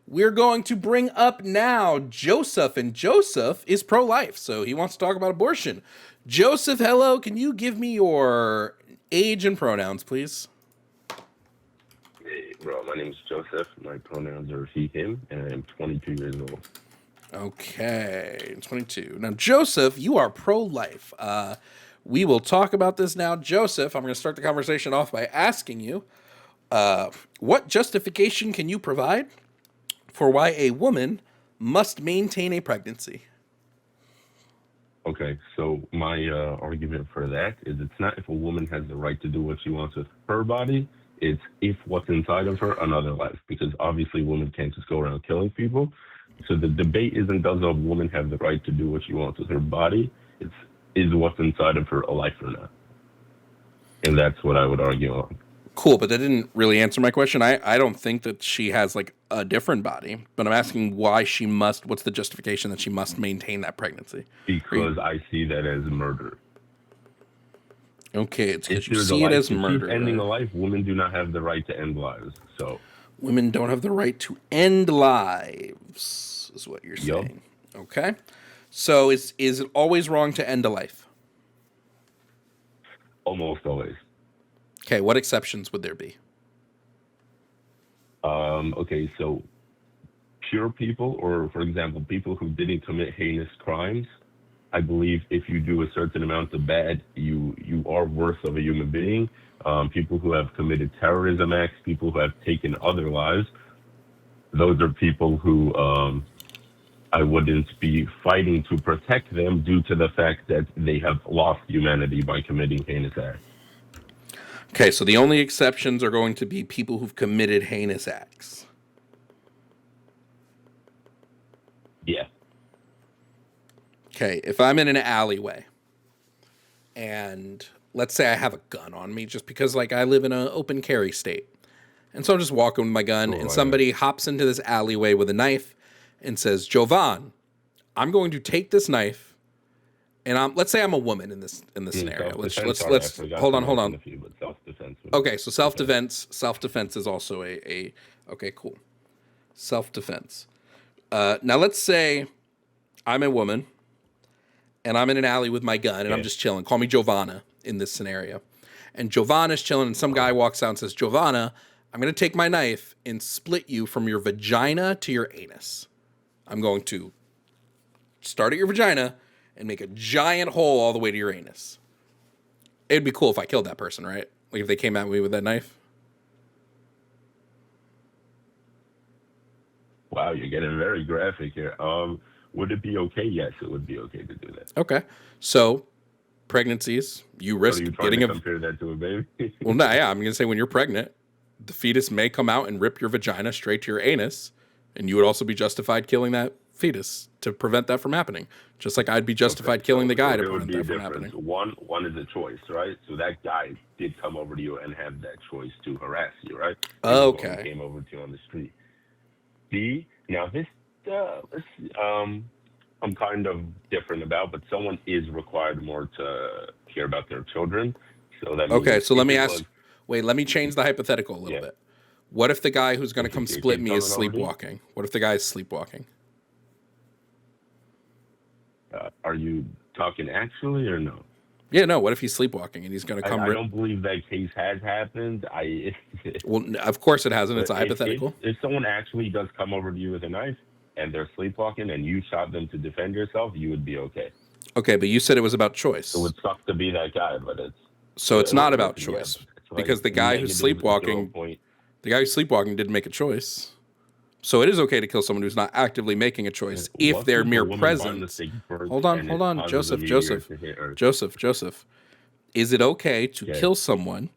We're going to bring up now Joseph, and Joseph is pro-life, so he wants to talk about abortion. Joseph, hello. Can you give me your age and pronouns, please? Hey, bro, my name is Joseph. My pronouns are he, him, and I am 22 years old. Okay, 22. Now, Joseph, you are pro-life. We will talk about this now. Joseph, I'm going to start the conversation off by asking you, what justification can you provide for why a woman must maintain a pregnancy? Okay, so my argument for that is it's not if a woman has the right to do what she wants with her body, it's if what's inside of her another life, because obviously women can't just go around killing people. So the debate isn't does a woman have the right to do what she wants with her body, it's is what's inside of her a life or not. And that's what I would argue on. Cool, but that didn't really answer my question. I don't think that she has like a different body, but I'm asking why she must, what's the justification that she must maintain that pregnancy? Because I see that as murder. Okay, it's because you there's a see it life as to keep murder. ending a life, women do not have the right to end lives. So women don't have the right to end lives, is what you're saying. Okay, so is it always wrong to end a life? Almost always. Okay, what exceptions would there be? Okay, so pure people, or for example, people who didn't commit heinous crimes, I believe if you do a certain amount of bad, you are worth of a human being. People who have committed terrorism acts, people who have taken other lives, those are people who I wouldn't be fighting to protect them due to the fact that they have lost humanity by committing heinous acts. Okay, so the only exceptions are going to be people who've committed heinous acts. Yeah. Okay, if I'm in an alleyway and let's say I have a gun on me just because like I live in an open carry state. And so I'm just walking with my gun and somebody hops into this alleyway with a knife and says, "Jovan, I'm going to take this knife." And let's say I'm a woman in this scenario. Let's hold on. Okay, so self-defense is also a okay, cool. Self-defense. Now let's say I'm a woman and I'm in an alley with my gun and I'm just chilling. Call me Giovanna in this scenario. And Giovanna's chilling and some guy walks out and says, "Giovanna, I'm going to take my knife and split you from your vagina to your anus. I'm going to start at your vagina and make a giant hole all the way to your anus." It'd be cool if I killed that person, right? Like if they came at me with that knife. Wow, you're getting very graphic here. Would it be okay? Yes, it would be okay to do that. Okay. So pregnancies, you risk getting compare that to a baby? Well, no, yeah, I'm going to say when you're pregnant, the fetus may come out and rip your vagina straight to your anus, and you would also be justified killing that fetus to prevent that from happening. Just like I'd be justified killing the guy to prevent that from happening. One is a choice, right? So that guy did come over to you and have that choice to harass you, right? Okay. He came over to you on the street. B, now this, I'm kind of different about, but someone is required more to care about their children. So that okay, so let me ask, let me change the hypothetical a little bit. What if the guy who's going to come split me is sleepwalking? What if the guy is sleepwalking? Are you talking actually or no? Yeah, no. What if he's sleepwalking and he's going to come? I don't believe that case has happened. Well, of course it hasn't. It's a hypothetical. If someone actually does come over to you with a knife and they're sleepwalking and you shot them to defend yourself, you would be okay. Okay, but you said it was about choice. It would suck to be that guy, but it's not about choice because the guy who's sleepwalking, didn't make a choice. So it is okay to kill someone who's not actively making a choice if they're mere presence. Hold on, Joseph. Is it okay to kill someone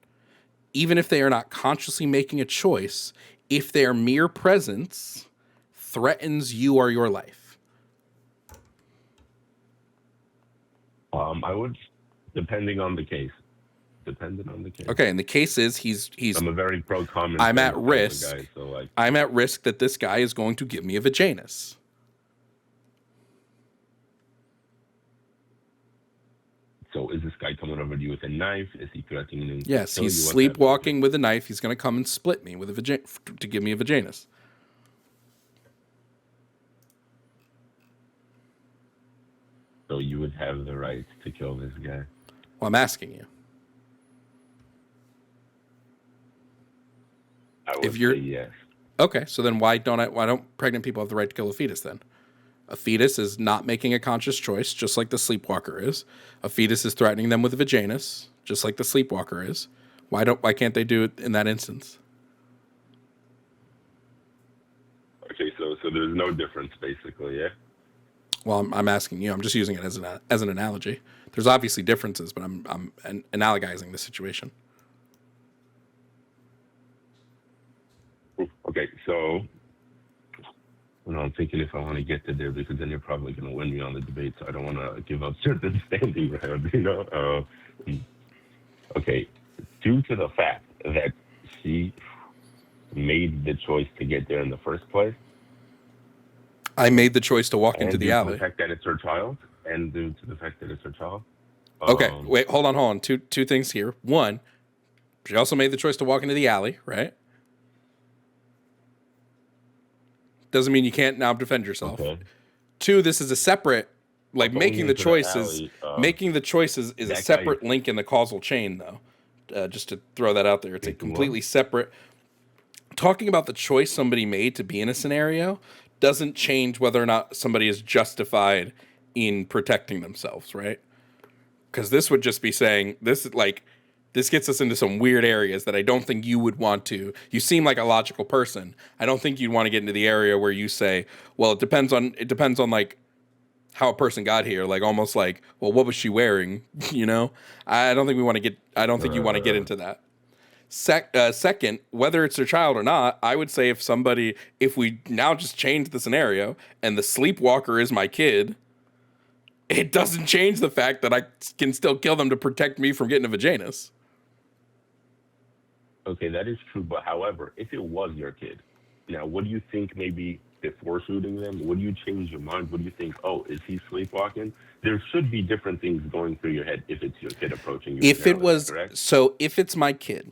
even if they are not consciously making a choice if their mere presence threatens you or your life? I would, depending on the case. Okay, and the case is he's. I'm a very pro-common. I'm at risk. Guy, so I'm at risk that this guy is going to give me a vaginus. So is this guy guy coming over to you with a knife? Is he threatening to Yes, kill he's you? What's sleepwalking with a knife. He's going to come and split me with to give me a vaginus. So you would have the right to kill this guy? Well, I'm asking you. I would say yes. Okay, so then why don't pregnant people have the right to kill a fetus then? A fetus is not making a conscious choice, just like the sleepwalker is. A fetus is threatening them with a vaginus, just like the sleepwalker is. Why can't they do it in that instance? Okay, so there's no difference basically, yeah? Well, I'm asking you. I'm just using it as an analogy. There's obviously differences, but I'm analogizing the situation. Okay, so I'm thinking if I want to get to there, because then you're probably going to win me on the debate, so I don't want to give up certain standing ground, Okay, due to the fact that she made the choice to get there in the first place. I made the choice to walk into the alley. Due to the fact that it's her child, and due to the fact that it's her child. Okay, wait, hold on. Two things here. One, she also made the choice to walk into the alley, right? Doesn't mean you can't now defend yourself. Okay. Two, this is a separate, like making the choices. Making the choices is a separate link in the causal chain, though. Just to throw that out there, it's a completely separate. Talking about the choice somebody made to be in a scenario doesn't change whether or not somebody is justified in protecting themselves, right? Because this would just be saying this gets us into some weird areas that I don't think you would want to. You seem like a logical person. I don't think you'd want to get into the area where you say, well, it depends on like how a person got here. Like almost like, well, what was she wearing? You know, I don't think you want to get into that. Second, whether it's their child or not, I would say if we now just change the scenario and the sleepwalker is my kid, it doesn't change the fact that I can still kill them to protect me from getting a vaginus. Okay, that is true. But however, if it was your kid, now, what do you think maybe before shooting them? Would you change your mind? Would you think, oh, is he sleepwalking? There should be different things going through your head if it's your kid approaching you. If it's my kid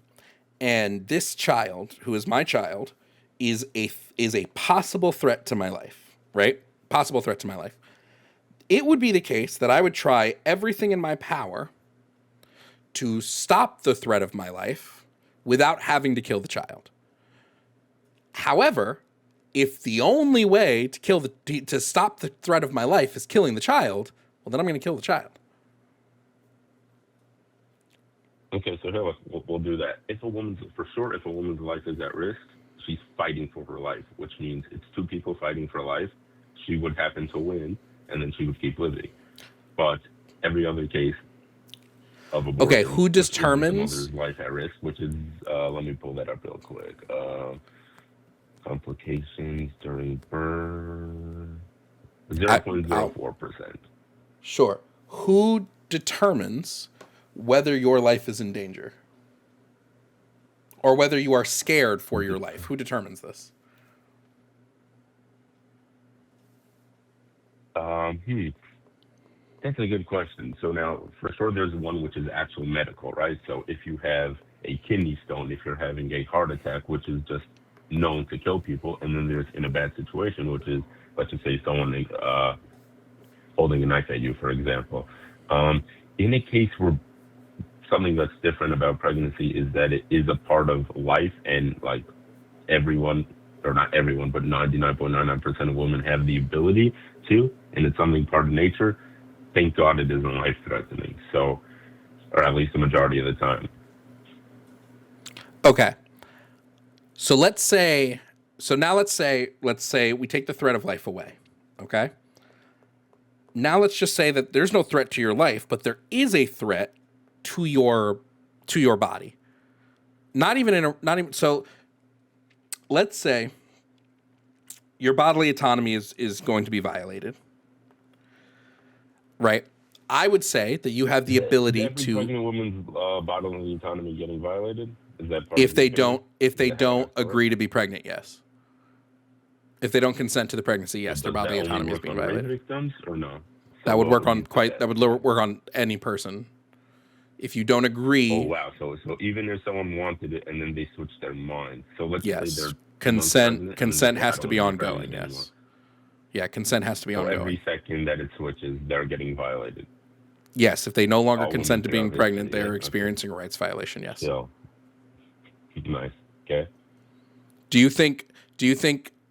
and this child, who is my child, is a possible threat to my life, right? Possible threat to my life. It would be the case that I would try everything in my power to stop the threat of my life without having to kill the child. However, if the only way to stop the threat of my life is killing the child, well, then I'm going to kill the child. Okay, so here, we'll do that. If a woman's life is at risk, she's fighting for her life, which means it's two people fighting for life. She would happen to win, and then she would keep living. But every other case of abortion, okay, who determines the mother's life at risk? Which is, let me pull that up real quick. Complications during birth, 0.04%. Sure. Who determines whether your life is in danger or whether you are scared for your life? Who determines this? That's a good question. So now, for sure, there's one which is actual medical, right? So if you have a kidney stone, if you're having a heart attack, which is just known to kill people, and then there's in a bad situation, which is, let's just say someone holding a knife at you, for example. In a case where something that's different about pregnancy is that it is a part of life, and like everyone, or not everyone, but 99.99% of women have the ability to, and it's something part of nature. Thank God it isn't life-threatening. So, or at least the majority of the time. Okay. So let's say we take the threat of life away. Okay. Now let's just say that there's no threat to your life, but there is a threat to your body. So let's say your bodily autonomy is going to be violated. Right. I would say that you have the ability every to. Pregnant woman's bodily autonomy getting violated. Is that part if they don't agree to be pregnant? Yes. If they don't consent to the pregnancy, yes, their bodily autonomy is being violated. Victims or no? That would work on work on any person. If you don't Oh agree, wow. So even if someone wanted it and then they switched their mind. So let's say yes, they're 2 months pregnant and then they consent say, I has don't to want be to be pregnant ongoing. anymore. Yes. Yeah, consent has to be So ongoing. every second that it switches, they're getting violated. Yes, if they no longer All consent women to being throughout pregnant, history. they Yeah. are Okay. experiencing a rights violation. Yes. So nice. Okay. Do you think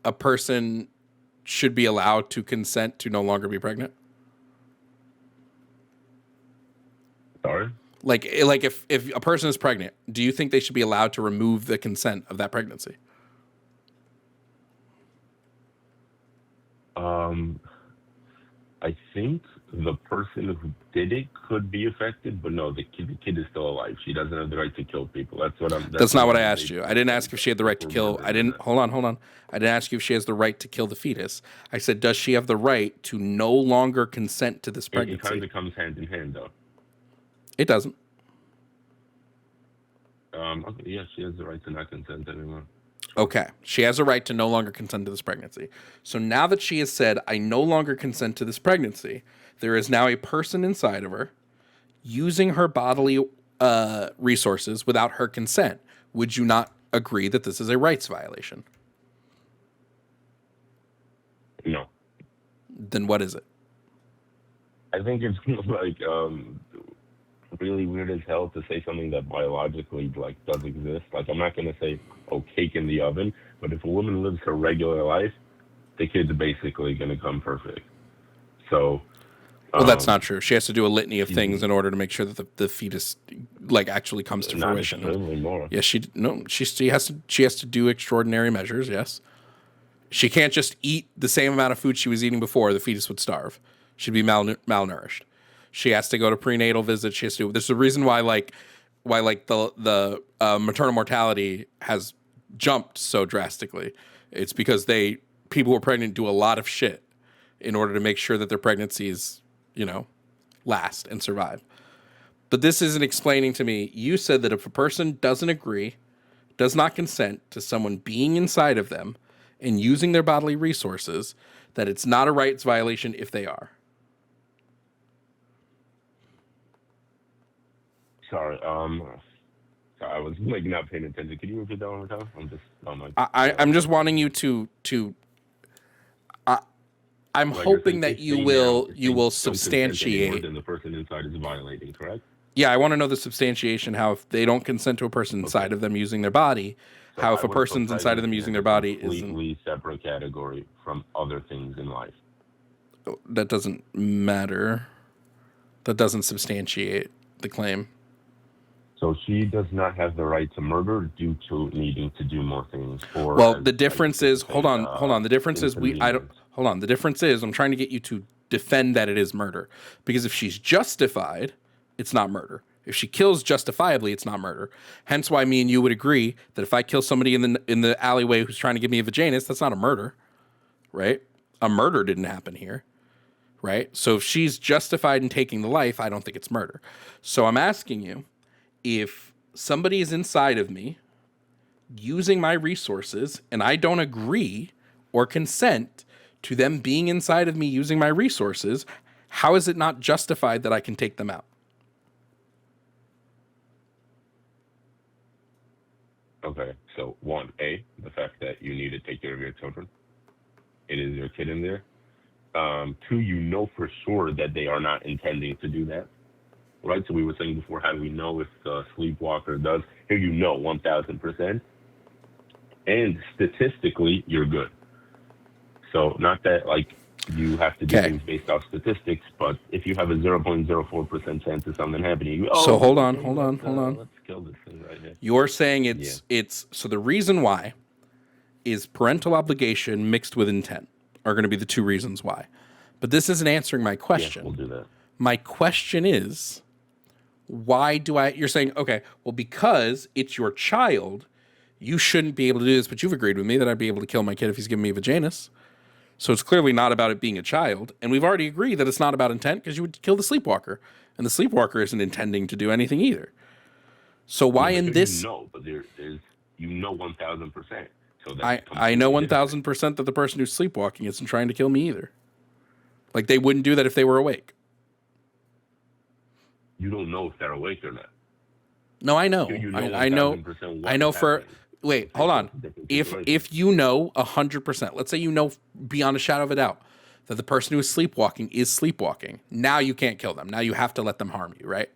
a person should be allowed to consent to no longer be pregnant? Sorry. Like if a person is pregnant, do you think they should be allowed to remove the consent of that pregnancy? I think the person who did it could be affected, but no, the kid is still alive. She doesn't have the right to kill people. That's That's not what my I asked debate you. I point didn't is ask if she had the right if to we're kill. I revisiting didn't. that. Hold on. I didn't ask you if she has the right to kill the fetus. I said, does she have the right to no longer consent to this It kind pregnancy? of comes hand in hand, though. It doesn't. Okay, yeah, she has the right to not consent anymore. Okay. She has a right to no longer consent to this pregnancy. So now that she has said, I no longer consent to this pregnancy, there is now a person inside of her using her bodily resources without her consent. Would you not agree that this is a rights violation? No, Then what is it? I think it's like really weird as hell to say something that biologically like does exist. Like I'm not gonna say, oh, cake in the oven, but if a woman lives her regular life, the kid's basically gonna come perfect. So Well, that's not true. She has to do a litany of things in order to make sure that the fetus like actually comes to not fruition. necessarily more. Yes, she has to do extraordinary measures. Yes, she can't just eat the same amount of food she was eating before. The fetus would starve. She'd be malnourished. She has to go to prenatal visits. She has to. There's a reason why the maternal mortality has jumped so drastically. It's because people who are pregnant do a lot of shit in order to make sure that their pregnancies, last and survive. But this isn't explaining to me. You said that if a person doesn't agree, does not consent to someone being inside of them and using their bodily resources, that it's not a rights violation if they are. Sorry, I was like not paying attention. Can you repeat that one more time? I'm just I'm just wanting you to I'm Right, hoping saying that if you they will now you will don't consent anymore, substantiate. then the person inside is violating, correct? Yeah, I want to know the substantiation. How if they don't consent to a person inside of them using their body, So how I if a would put person's inside of them pregnancy using in their a body isn't. completely separate category from other things in life. That doesn't matter. That doesn't substantiate the claim. So she does not have the right to murder due to needing to do more things. Or Well, the difference is, hold on. The difference is inconvenience. hold on. The difference is, I'm trying to get you to defend that it is murder. Because if she's justified, it's not murder. If she kills justifiably, it's not murder. Hence why me and you would agree that if I kill somebody in the alleyway who's trying to give me a vaginas, that's not a murder, right? A murder didn't happen here, right? So if she's justified in taking the life, I don't think it's murder. So I'm asking you, if somebody is inside of me using my resources and I don't agree or consent to them being inside of me using my resources, how is it not justified that I can take them out? Okay, so 1A, the fact that you need to take care of your children. It is your kid in there. 2, you know for sure that they are not intending to do that. Right, so we were saying before, how do we know if the sleepwalker does? Here you know 1,000%. And statistically, you're good. So not that like you have to do things based off statistics, but if you have a 0.04% chance of something happening, so hold on. Let's kill this thing right here. You're saying it's so the reason why is parental obligation mixed with intent are going to be the two reasons why. But this isn't answering my question. Yeah, we'll do that. My question is, why do you're saying, okay, well, because it's your child, you shouldn't be able to do this, but you've agreed with me that I'd be able to kill my kid if he's giving me a vaginas. So it's clearly not about it being a child. And we've already agreed that it's not about intent because you would kill the sleepwalker. And the sleepwalker isn't intending to do anything either. So why in this... No, but there's 1,000%. So I know 1,000% that the person who's sleepwalking isn't trying to kill me either. Like, they wouldn't do that if they were awake. You don't know if they're awake or not. No, I know. You know I know. 1000% I what know is for. happening. Wait, Okay, hold so on. it's a different If situation. if you know 100%, let's say you know beyond a shadow of a doubt that the person who is sleepwalking, now you can't kill them. Now you have to let them harm you, right?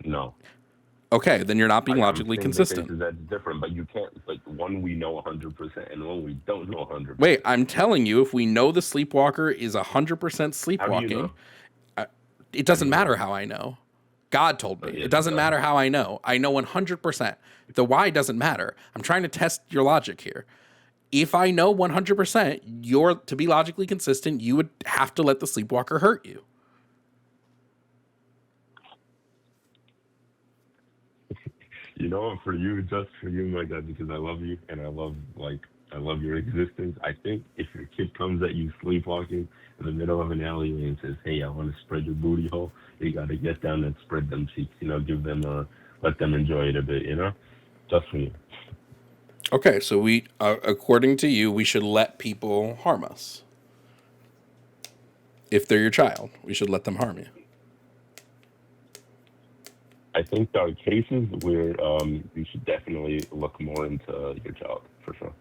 No. Okay, then you're not being I'm logically saying the consistent. cases that's different, but you can't, like, one we know 100% and one we don't know 100%. Wait, I'm telling you, if we know the sleepwalker is 100% How do you sleepwalking, know? it How do doesn't you know? matter how I know. God told me. Yes, It it doesn't does. matter how I know. I know 100%. The why doesn't matter. I'm trying to test your logic here. If I know 100%, to be logically consistent, you would have to let the sleepwalker hurt you. You know, just for you, my God, because I love you and I love your existence. I think if your kid comes at you sleepwalking in the middle of an alleyway and says, "Hey, I want to spread your booty hole," you got to get down and spread them cheeks. Give them let them enjoy it a bit. Just for you. Okay, so according to you, we should let people harm us. If they're your child, we should let them harm you. I think there are cases where you should definitely look more into your child, for sure.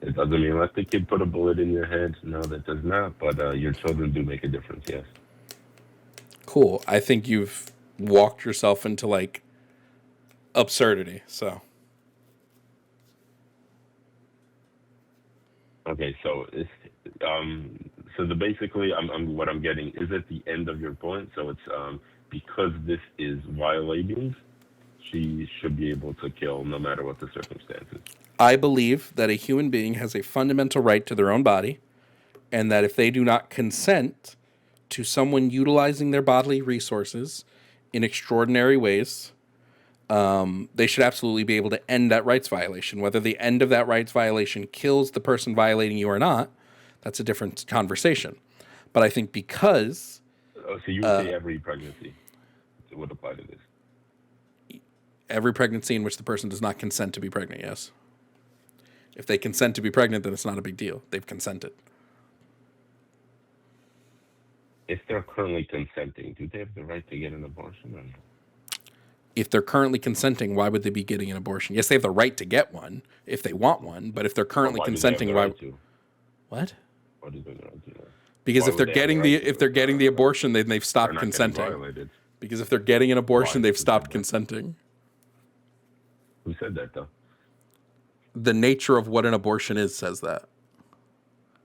It doesn't mean let the kid put a bullet in your head. No, that does not. But your children do make a difference, yes. Cool. I think you've walked yourself into, like, absurdity, so. Okay, so basically, what I'm getting is at the end of your point. So it's because this is violating, she should be able to kill no matter what the circumstances. I believe that a human being has a fundamental right to their own body, and that if they do not consent to someone utilizing their bodily resources in extraordinary ways, they should absolutely be able to end that rights violation. Whether the end of that rights violation kills the person violating you or not, that's a different conversation. But I think because... So you would say every pregnancy would apply to this? Every pregnancy in which the person does not consent to be pregnant, yes. If they consent to be pregnant, then it's not a big deal. They've consented. If they're currently consenting, do they have the right to get an abortion or no? If they're currently consenting, why would they be getting an abortion? Yes, they have the right to get one if they want one, but if they're currently consenting, why? What? Why do they have the right to? Because if they're getting the abortion, then they've stopped consenting. Because if they're getting an abortion, they've stopped consenting. Who said that though? The nature of what an abortion is says that.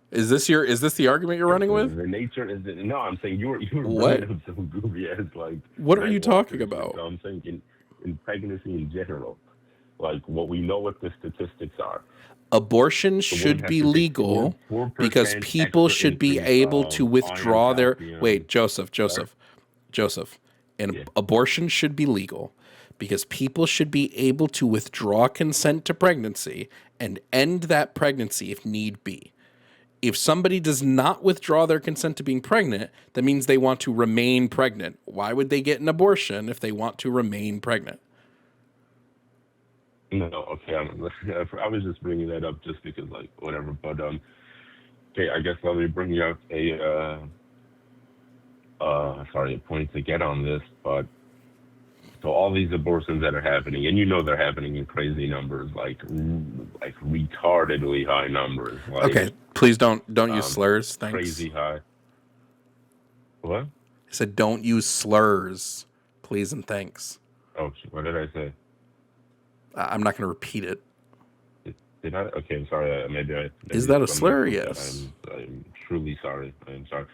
Is this the argument you're running with? The nature is no. I'm saying you're what? Running up some goofy ass like. What are you talking about? So I'm saying in pregnancy in general, like what we know what the statistics are. Abortion should be legal because people should be able to withdraw their... Wait, Joseph. Abortion should be legal because people should be able to withdraw consent to pregnancy and end that pregnancy if need be. If somebody does not withdraw their consent to being pregnant, that means they want to remain pregnant. Why would they get an abortion if they want to remain pregnant? No, okay. I was just bringing that up just because, like, whatever. But okay, I guess let me bring you up a point to get on this. But so all these abortions that are happening, and they're happening in crazy numbers, like retardedly high numbers. Like, okay, please don't use slurs. Thanks. Crazy high. What? I said don't use slurs, please and thanks. Oh, what did I say? I'm not going to repeat it. Did I? Okay, I'm sorry. Maybe is that a slur? Yes. I'm truly sorry. I'm sorry.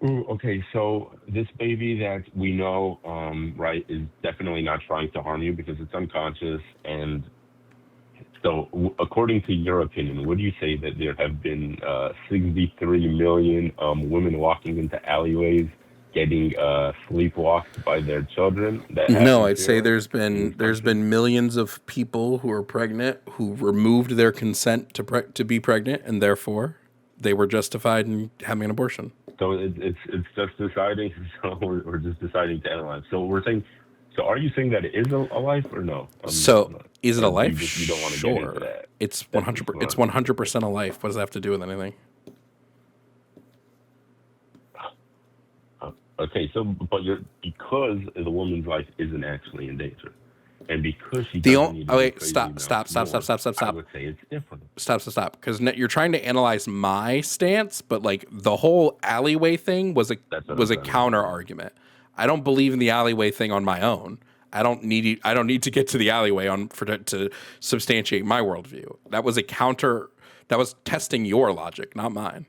Okay, so this baby that we know, right, is definitely not trying to harm you because it's unconscious. And so, according to your opinion, would you say that there have been 63 million women walking into alleyways getting sleepwalked by their children? No, I'd say there's been millions of people who are pregnant who removed their consent to be pregnant, and therefore they were justified in having an abortion. So it's just deciding. So we're just deciding to analyze. So we're saying. So are you saying that it is a life or no? Is it a life? You don't want to sure. Get into that. It's 100%. It's 100% a life. What does that have to do with anything? Okay, so because the woman's life isn't actually in danger, and because she The doesn't need to do wait, crazy stop, amounts stop, stop, stop, more, stop, stop, I stop, would say it's different. stop, because you're trying to analyze my stance, but like the whole alleyway thing was That's what I'm a trying to counter do. argument. I don't believe in the alleyway thing on my own. I don't need to get to the alleyway to substantiate my worldview. That was a counter. That was testing your logic, not mine.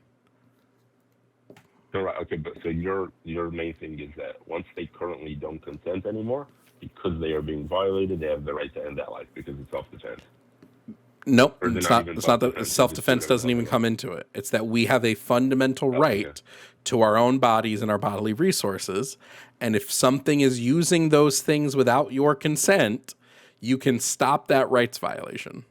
So, right, okay, but so your main thing is that once they currently don't consent anymore, because they are being violated, they have the right to end that life because it's self-defense. Nope, Or is it it's not not. even It's not that self-defense? self-defense doesn't even come into it. It's that we have a fundamental right Okay. to our own bodies and our bodily resources, and if something is using those things without your consent, you can stop that rights violation.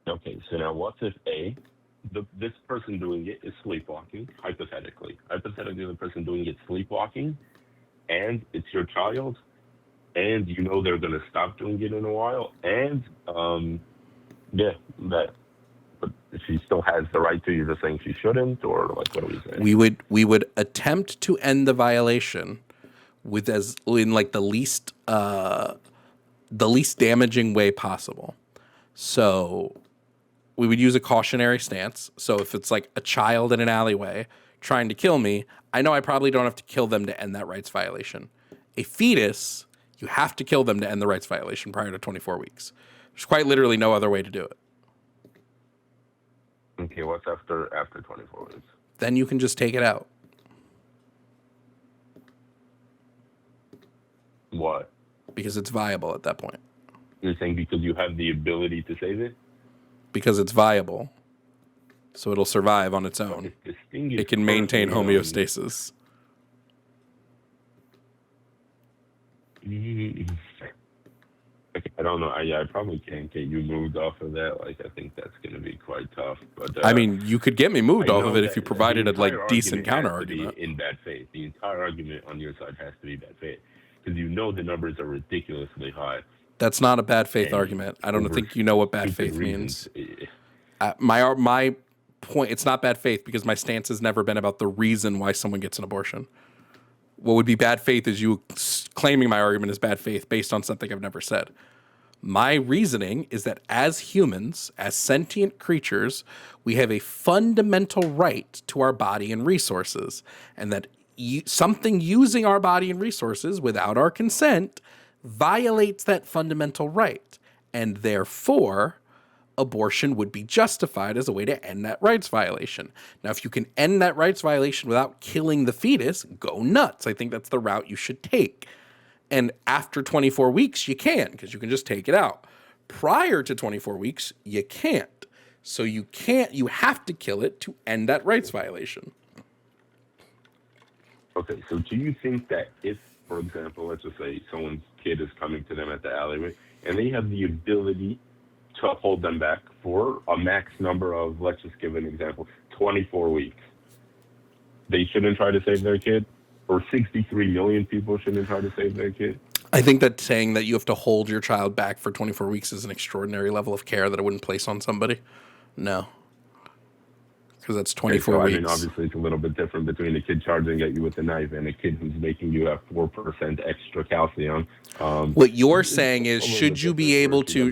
Okay, so now what if this person doing it is sleepwalking, hypothetically. Hypothetically, the person doing it sleepwalking, and it's your child, and you know they're going to stop doing it in a while, and but she still has the right to. You're just saying she shouldn't, or like what are we saying? We would attempt to end the violation with the least damaging way possible. So we would use a cautionary stance. So if it's like a child in an alleyway trying to kill me, I know I probably don't have to kill them to end that rights violation. A fetus, you have to kill them to end the rights violation prior to 24 weeks. There's quite literally no other way to do it. Okay, what's after 24 weeks? Then you can just take it out. What? Because it's viable at that point. You're saying because you have the ability to save it? Because it's viable. So it'll survive on its own. It can maintain homeostasis. Okay, I don't know. I probably can't get you moved off of that. Like, I think that's going to be quite tough. But I mean, you could get me moved off of it if you provided a entire decent counter argument has argument. to be in bad faith. The entire argument on your side has to be bad faith because you know the numbers are ridiculously high. That's not a bad faith argument. I don't think you know what bad faith means. My point, it's not bad faith because my stance has never been about the reason why someone gets an abortion. What would be bad faith is you claiming my argument is bad faith based on something I've never said. My reasoning is that as humans, as sentient creatures, we have a fundamental right to our body and resources, and that something using our body and resources without our consent violates that fundamental right, and therefore abortion would be justified as a way to end that rights violation. Now, if you can end that rights violation without killing the fetus, go nuts. I think that's the route you should take. And after 24 weeks, you can, because you can just take it out. Prior to 24 weeks, you can't. So you have to kill it to end that rights violation. Okay, so do you think that if, for example, let's just say someone's kid is coming to them at the alleyway, and they have the ability to hold them back for a max number of, let's just give an example, 24 weeks. They shouldn't try to save their kid? Or 63 million people shouldn't try to save their kid? I think that saying that you have to hold your child back for 24 weeks is an extraordinary level of care that I wouldn't place on somebody. No. Because that's 24 weeks. I mean, obviously, it's a little bit different between a kid charging at you with a knife and a kid who's making you have 4% extra calcium. What you're saying is, should you be able to?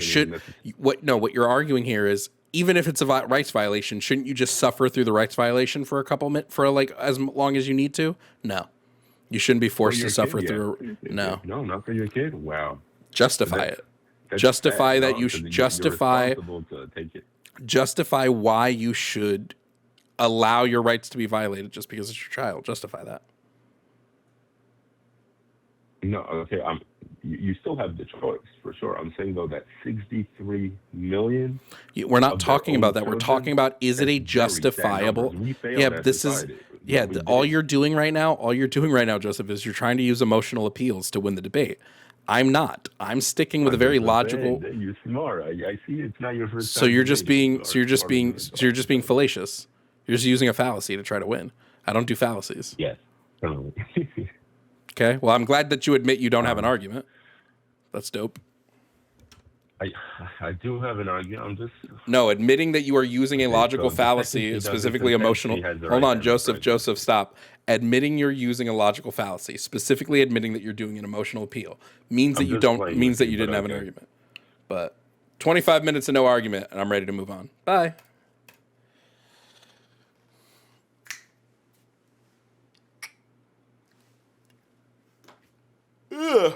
What you're arguing here is, even if it's a rights violation, shouldn't you just suffer through the rights violation for as long as you need to? No, you shouldn't be forced to suffer through. No, not for your kid. Wow. Justify it. Justify that you should justify. Justify why you should allow your rights to be violated just because it's your child. Justify that. No, okay. You still have the choice for sure. I'm saying though that 63 million. We're not talking about that. We're talking about, is it a justifiable? Yeah, this is. Yeah, all you're doing right now, Joseph, is you're trying to use emotional appeals to win the debate. I'm not. I'm sticking with a very logical. You're smart. I see. It's not your first. So you're just being fallacious. You're just using a fallacy to try to win. I don't do fallacies. Yes. Okay. Well, I'm glad that you admit you don't have an argument. That's dope. I do have an argument. I'm just No, admitting that you are using a logical so the fallacy, second she doesn't specifically consent, emotional. she has the Hold right on, to Joseph. have Joseph, stop. Admitting you're using a logical fallacy, specifically admitting that you're doing an emotional appeal, means that I'm you just don't. playing Means with that you, you but didn't have an okay. argument. But 25 minutes of no argument, and I'm ready to move on. Bye. Ugh.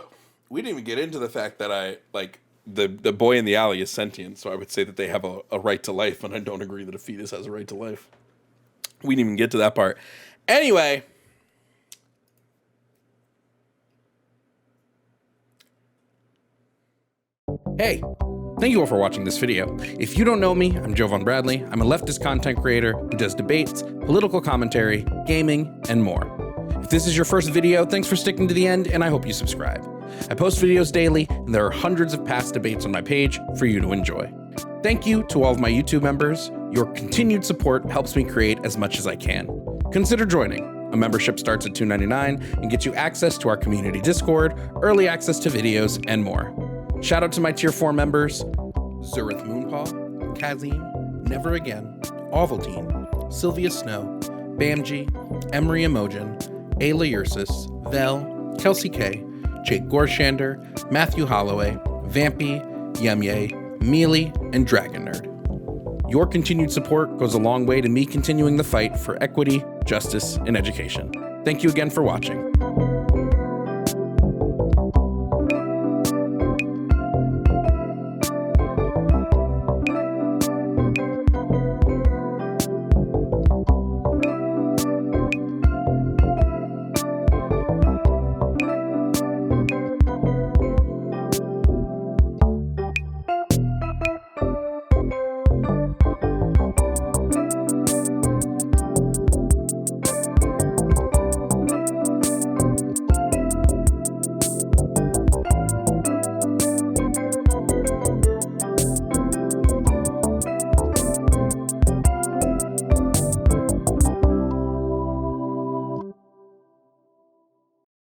We didn't even get into the fact that I like the boy in the alley is sentient, so I would say that they have a right to life, and I don't agree that a fetus has a right to life. We didn't even get to that part. Anyway. Hey, thank you all for watching this video. If you don't know me, I'm Jovan Bradley. I'm a leftist content creator who does debates, political commentary, gaming, and more. If this is your first video, thanks for sticking to the end, and I hope you subscribe. I post videos daily, and there are hundreds of past debates on my page for you to enjoy. Thank you to all of my YouTube members. Your continued support helps me create as much as I can. Consider joining. A membership starts at $2.99 and gets you access to our community Discord, early access to videos, and more. Shout out to my Tier 4 members, Zurith Moonpaw, Kazim, Never Again, Ovaltine, Sylvia Snow, Bamji, Emery Emojin, Ayla Ursus, Vel, Kelsey K, Jake Gorshander, Matthew Holloway, Vampy, Yemye, Mealy, and Dragon Nerd. Your continued support goes a long way to me continuing the fight for equity, justice, and education. Thank you again for watching.